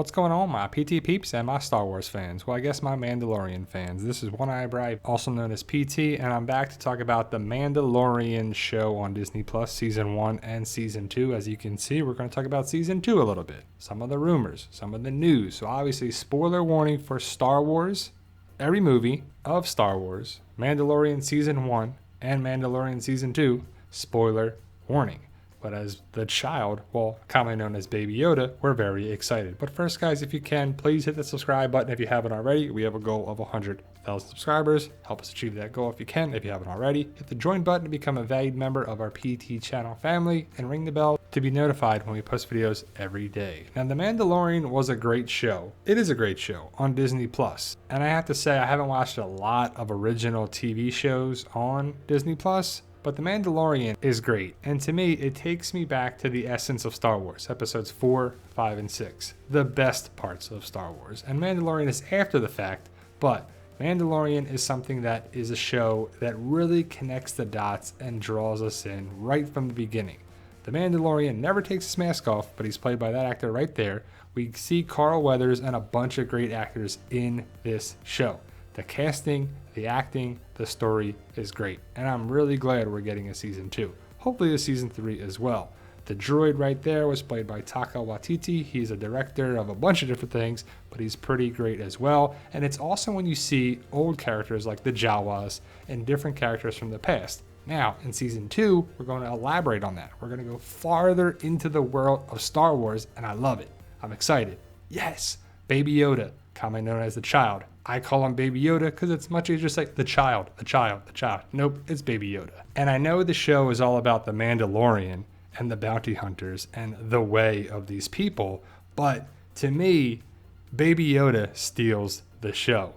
What's going on, my PT peeps and my Star Wars fans? Well, I guess my Mandalorian fans. This is One Eye Bright, also known as PT, and I'm back to talk about the Mandalorian show on Disney Plus, Season 1 and Season 2. As you can see, we're going to talk about Season 2 a little bit. Some of the rumors, some of the news. So obviously, spoiler warning for Star Wars, every movie of Star Wars, Mandalorian Season 1 and Mandalorian Season 2, spoiler warning. But as the child, well, commonly known as Baby Yoda, we're very excited. But first, guys, if you can, please hit the subscribe button if you haven't already. We have a goal of 100,000 subscribers. Help us achieve that goal if you can, if you haven't already. Hit the join button to become a valued member of our PT channel family and ring the bell to be notified when we post videos every day. Now, The Mandalorian was a great show. It is a great show on Disney Plus. And I have to say, I haven't watched a lot of original TV shows on Disney Plus. But The Mandalorian is great, and to me, it takes me back to the essence of Star Wars, episodes 4, 5, and 6, the best parts of Star Wars. And Mandalorian is after the fact, but Mandalorian is something that is a show that really connects the dots and draws us in right from the beginning. The Mandalorian never takes his mask off, but he's played by that actor right there. We see Carl Weathers and a bunch of great actors in this show. The casting, the acting, the story is great, and I'm really glad we're getting a season 2. Hopefully a season 3 as well. The droid right there was played by Taika Waititi. He's a director of a bunch of different things, but he's pretty great as well. And it's awesome when you see old characters like the Jawas and different characters from the past. Now, in season 2, we're going to elaborate on that. We're going to go farther into the world of Star Wars, and I love it. I'm excited. Yes, Baby Yoda, commonly known as the child. I call him Baby Yoda because it's much easier to say the child. Nope, it's Baby Yoda. And I know the show is all about the Mandalorian and the bounty hunters and the way of these people, but to me, Baby Yoda steals the show.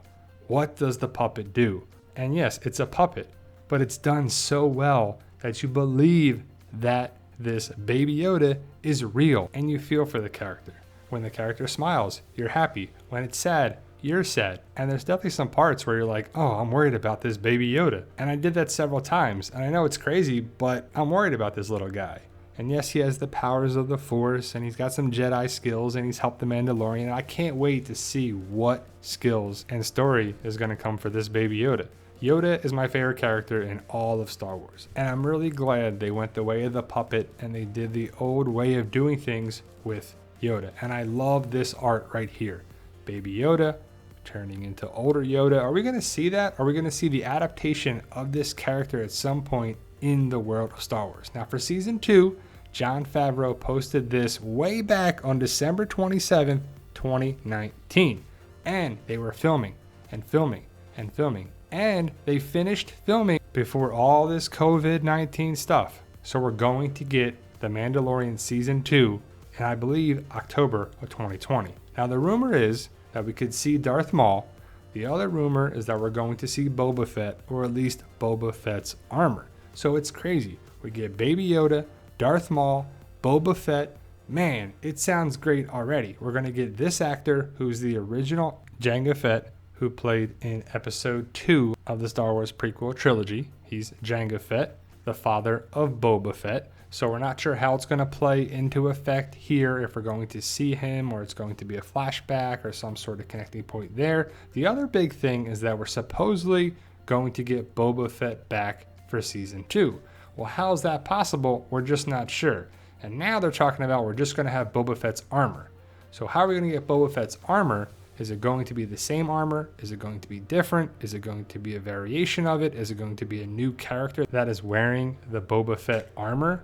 What does the puppet do? And yes, it's a puppet, but it's done so well that you believe that this Baby Yoda is real and you feel for the character. When the character smiles, you're happy. When it's sad, you're sad. And there's definitely some parts where you're like, oh, I'm worried about this Baby Yoda. And I did that several times. And I know it's crazy, but I'm worried about this little guy. And yes, he has the powers of the Force, and he's got some Jedi skills, and he's helped the Mandalorian. And I can't wait to see what skills and story is going to come for this Baby Yoda. Yoda is my favorite character in all of Star Wars. And I'm really glad they went the way of the puppet, and they did the old way of doing things with Yoda. And I love this art right here. Baby Yoda turning into older Yoda. Are we going to see that? Are we going to see the adaptation of this character at some point in the world of Star Wars? Now, for season 2, Jon Favreau posted this way back on December 27th, 2019. And they were filming and filming and filming. And they finished filming before all this COVID-19 stuff. So we're going to get The Mandalorian season 2 in, I believe, October of 2020. Now, the rumor is that we could see Darth Maul. The other rumor is that we're going to see Boba Fett, or at least Boba Fett's armor. So it's crazy. We get Baby Yoda, Darth Maul, Boba Fett. Man, it sounds great already. We're going to get this actor who's the original Jango Fett, who played in episode 2 of the Star Wars prequel trilogy. He's Jango Fett, the father of Boba Fett. So we're not sure how it's going to play into effect here, if we're going to see him or it's going to be a flashback or some sort of connecting point there. The other big thing is that we're supposedly going to get Boba Fett back for season 2. Well, how is that possible? We're just not sure. And now they're talking about we're just going to have Boba Fett's armor. So how are we going to get Boba Fett's armor? Is it going to be the same armor? Is it going to be different? Is it going to be a variation of it? Is it going to be a new character that is wearing the Boba Fett armor?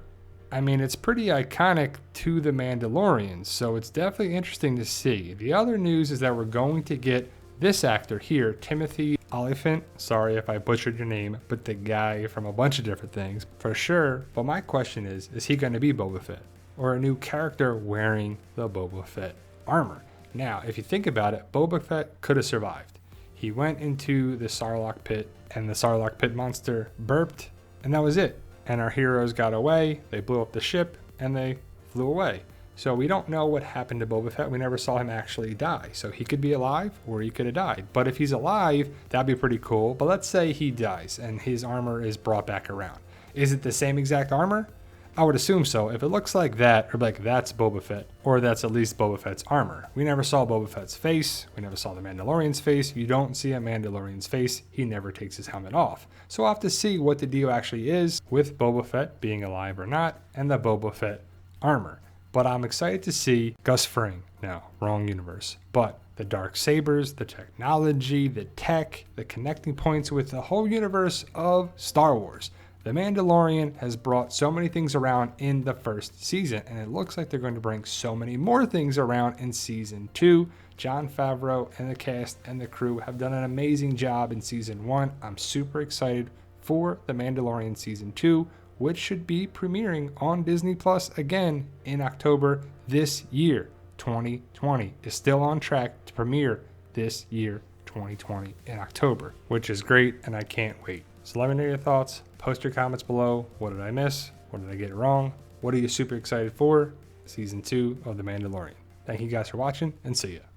I mean, it's pretty iconic to the Mandalorian, so it's definitely interesting to see. The other news is that we're going to get this actor here, Timothy Olyphant. Sorry if I butchered your name, but the guy from a bunch of different things, for sure. But my question is he going to be Boba Fett? Or a new character wearing the Boba Fett armor? Now, if you think about it, Boba Fett could have survived. He went into the Sarlacc pit, and the Sarlacc pit monster burped, and that was it. And our heroes got away, they blew up the ship, and they flew away. So we don't know what happened to Boba Fett. We never saw him actually die. So he could be alive, or he could have died. But if he's alive, that'd be pretty cool. But let's say he dies, and his armor is brought back around. Is it the same exact armor? I would assume so. If it looks like that, or like that's Boba Fett, or that's at least Boba Fett's armor. We never saw Boba Fett's face. We never saw the Mandalorian's face. You don't see a Mandalorian's face. He never takes his helmet off. So we'll have to see what the deal actually is with Boba Fett being alive or not, and the Boba Fett armor. But I'm excited to see Gus Fring. No, wrong universe. But the dark sabers, the technology, the tech, the connecting points with the whole universe of Star Wars. The Mandalorian has brought so many things around in the first season, and it looks like they're going to bring so many more things around in season 2. Jon Favreau and the cast and the crew have done an amazing job in season 1. I'm super excited for The Mandalorian season 2, which should be premiering on Disney Plus again in October this year. 2020 is still on track to premiere this year, 2020, in October, which is great, and I can't wait. So let me know your thoughts. Post your comments below. What did I miss? What did I get wrong? What are you super excited for? Season 2 of The Mandalorian. Thank you guys for watching, and see ya.